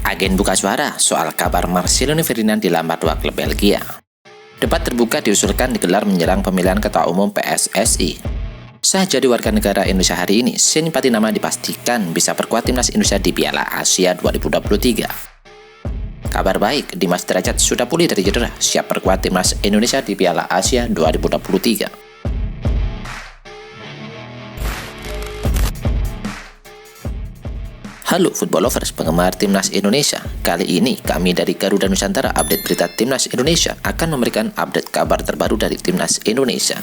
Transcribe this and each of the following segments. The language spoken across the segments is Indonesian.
Agen buka suara soal kabar Marcelino Ferdinand dilamar dua klub Belgia. Debat terbuka diusulkan digelar menjelang pemilihan Ketua Umum PSSI. Sah jadi warga negara Indonesia hari ini, Seny Patinama dipastikan bisa perkuat timnas Indonesia di Piala Asia 2023. Kabar baik, Dimas Derajat sudah pulih dari cedera, siap perkuat timnas Indonesia di Piala Asia 2023. Halo football lovers penggemar timnas Indonesia. Kali ini kami dari Garuda Nusantara update berita timnas Indonesia akan memberikan update kabar terbaru dari timnas Indonesia.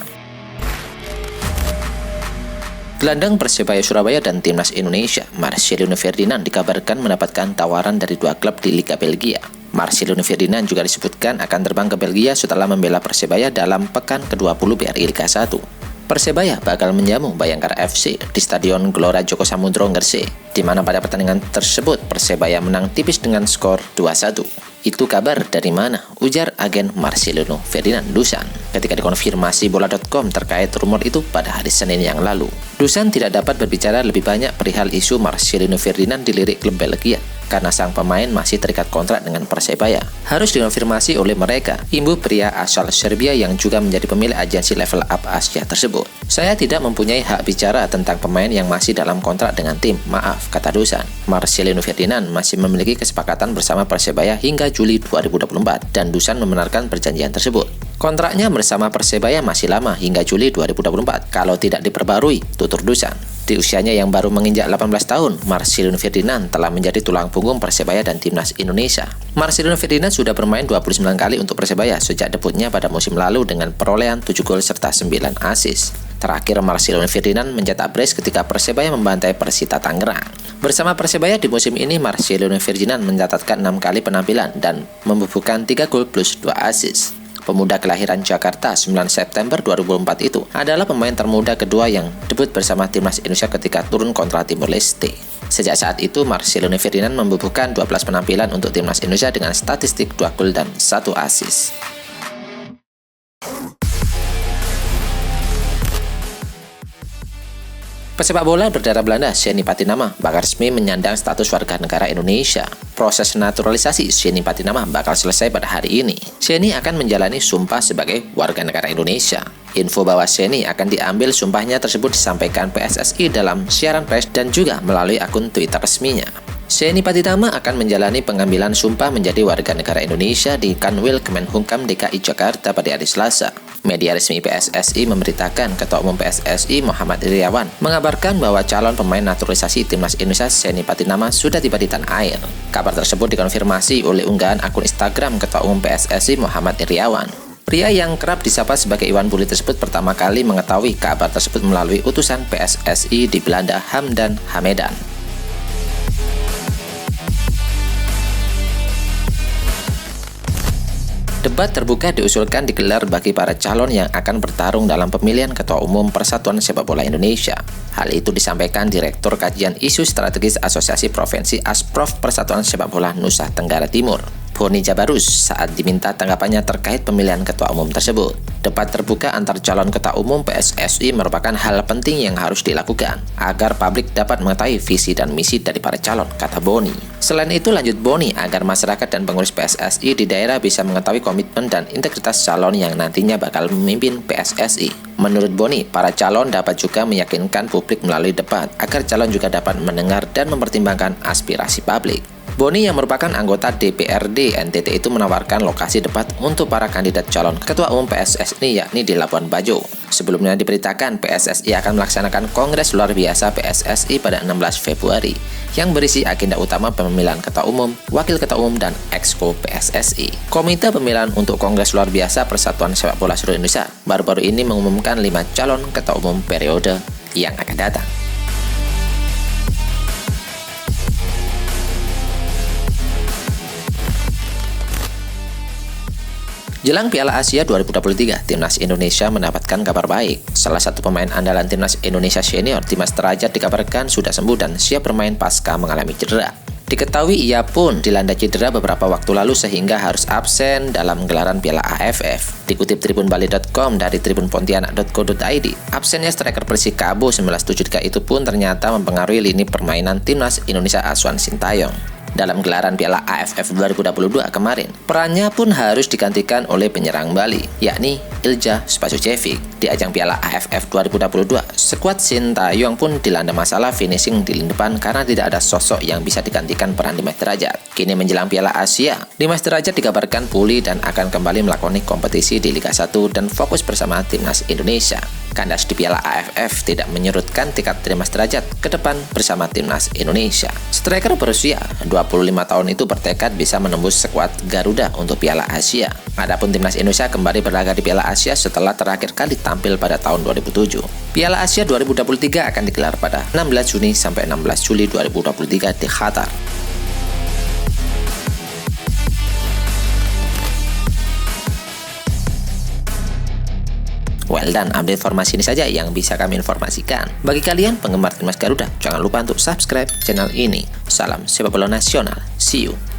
Gelandang Persebaya Surabaya dan timnas Indonesia, Marcelino Ferdinand dikabarkan mendapatkan tawaran dari dua klub di Liga Belgia. Marcelino Ferdinand juga disebutkan akan terbang ke Belgia setelah membela Persebaya dalam pekan ke-20 BRI Liga 1. Persebaya bakal menjamu Bayangkara FC di Stadion Gelora Joko Samudro Ngerseh, di mana pada pertandingan tersebut Persebaya menang tipis dengan skor 2-1. Itu kabar dari mana? Ujar agen Marcelino Ferdinand Dusan ketika dikonfirmasi bola.com terkait rumor itu pada hari Senin yang lalu. Dusan tidak dapat berbicara lebih banyak perihal isu Marcelino Ferdinand dilirik klub Belgia karena sang pemain masih terikat kontrak dengan Persebaya. Harus dikonfirmasi oleh mereka, imbuh pria asal Serbia yang juga menjadi pemilik agensi Level Up Asia tersebut. Saya tidak mempunyai hak bicara tentang pemain yang masih dalam kontrak dengan tim, maaf, kata Dusan. Marcelino Ferdinand masih memiliki kesepakatan bersama Persebaya hingga Juli 2024 dan Dusan membenarkan perjanjian tersebut. Kontraknya bersama Persebaya masih lama hingga Juli 2024 kalau tidak diperbarui, tutur Dusan. Di usianya yang baru menginjak 18 tahun, Marcelino Ferdinand telah menjadi tulang punggung Persebaya dan timnas Indonesia. Marcelino Ferdinand sudah bermain 29 kali untuk Persebaya sejak debutnya pada musim lalu dengan perolehan 7 gol serta 9 assist. Terakhir Marcelino Ferdinand mencetak brace ketika Persebaya membantai Persita Tangerang. Bersama Persebaya di musim ini, Marcelino Ferdinand mencatatkan 6 kali penampilan dan membubuhkan 3 gol plus 2 assist. Pemuda kelahiran Jakarta 9 September 2004 itu adalah pemain termuda kedua yang debut bersama timnas Indonesia ketika turun kontra Timor Leste. Sejak saat itu, Marcelino Ferdinand membubuhkan 12 penampilan untuk timnas Indonesia dengan statistik 2 gol dan 1 assist. Pesepak bola berdarah Belanda Seny Patinama bakal resmi menyandang status warga negara Indonesia. Proses naturalisasi Seny Patinama bakal selesai pada hari ini. Seny akan menjalani sumpah sebagai warga negara Indonesia. Info bahwa Seny akan diambil sumpahnya tersebut disampaikan PSSI dalam siaran pers dan juga melalui akun Twitter resminya. Seny Patinama akan menjalani pengambilan sumpah menjadi warga negara Indonesia di Kanwil Kemenkumham DKI Jakarta pada hari Selasa. Media resmi PSSI memberitakan Ketua Umum PSSI Muhammad Iryawan mengabarkan bahwa calon pemain naturalisasi timnas Indonesia Seny Patinama sudah tiba di tanah air. Kabar tersebut dikonfirmasi oleh unggahan akun Instagram Ketua Umum PSSI Muhammad Iryawan. Pria yang kerap disapa sebagai Iwan Bule tersebut pertama kali mengetahui kabar tersebut melalui utusan PSSI di Belanda Hamdan Hamedan. Debat terbuka diusulkan digelar bagi para calon yang akan bertarung dalam pemilihan Ketua Umum Persatuan Sepak Bola Indonesia. Hal itu disampaikan Direktur Kajian Isu Strategis Asosiasi Provinsi Asprof Persatuan Sepak Bola Nusa Tenggara Timur, Boni Jabarus, saat diminta tanggapannya terkait pemilihan Ketua Umum tersebut. Debat terbuka antar calon Ketua Umum PSSI merupakan hal penting yang harus dilakukan agar publik dapat mengetahui visi dan misi dari para calon, kata Boni. Selain itu, lanjut Boni, agar masyarakat dan pengurus PSSI di daerah bisa mengetahui komitmen dan integritas calon yang nantinya bakal memimpin PSSI. Menurut Boni, para calon dapat juga meyakinkan publik melalui debat agar calon juga dapat mendengar dan mempertimbangkan aspirasi publik. Boni yang merupakan anggota DPRD NTT itu menawarkan lokasi debat untuk para kandidat calon Ketua Umum PSSI yakni di Labuan Bajo. Sebelumnya diberitakan PSSI akan melaksanakan Kongres Luar Biasa PSSI pada 16 Februari yang berisi agenda utama pemilihan Ketua Umum, Wakil Ketua Umum, dan Exco PSSI. Komite Pemilihan untuk Kongres Luar Biasa Persatuan Sepak Bola Seluruh Indonesia baru-baru ini mengumumkan 5 calon Ketua Umum periode yang akan datang. Jelang Piala Asia 2023, timnas Indonesia mendapatkan kabar baik. Salah satu pemain andalan timnas Indonesia senior, Dimas Derajat, dikabarkan sudah sembuh dan siap bermain pasca mengalami cedera. Diketahui ia pun dilanda cedera beberapa waktu lalu sehingga harus absen dalam gelaran Piala AFF. Dikutip tribunbali.com dari tribunpontianak.co.id, absennya striker Persikabo 1973 itu pun ternyata mempengaruhi lini permainan timnas Indonesia asuhan Sintayong. Dalam gelaran Piala AFF 2022 kemarin, perannya pun harus digantikan oleh penyerang Bali, yakni Ilja Spasiucevic. Di ajang Piala AFF 2022, skuad Sintayong pun dilanda masalah finishing di lini depan karena tidak ada sosok yang bisa digantikan peran Dimas Derajat. Kini menjelang Piala Asia, Dimas Derajat dikabarkan pulih dan akan kembali melakoni kompetisi di Liga 1 dan fokus bersama timnas Indonesia. Kandas di Piala AFF tidak menyurutkan tekad Dimas Derajat ke depan bersama timnas Indonesia. Striker berusia 25 tahun itu bertekad bisa menembus skuad Garuda untuk Piala Asia. Adapun timnas Indonesia kembali berlaga di Piala Asia setelah terakhir kali tampil pada tahun 2007. Piala Asia 2023 akan digelar pada 16 Juni sampai 16 Juli 2023 di Qatar. Well done, update informasi ini saja yang bisa kami informasikan. Bagi kalian penggemar timnas Garuda, jangan lupa untuk subscribe channel ini. Salam sepak bola nasional. See you.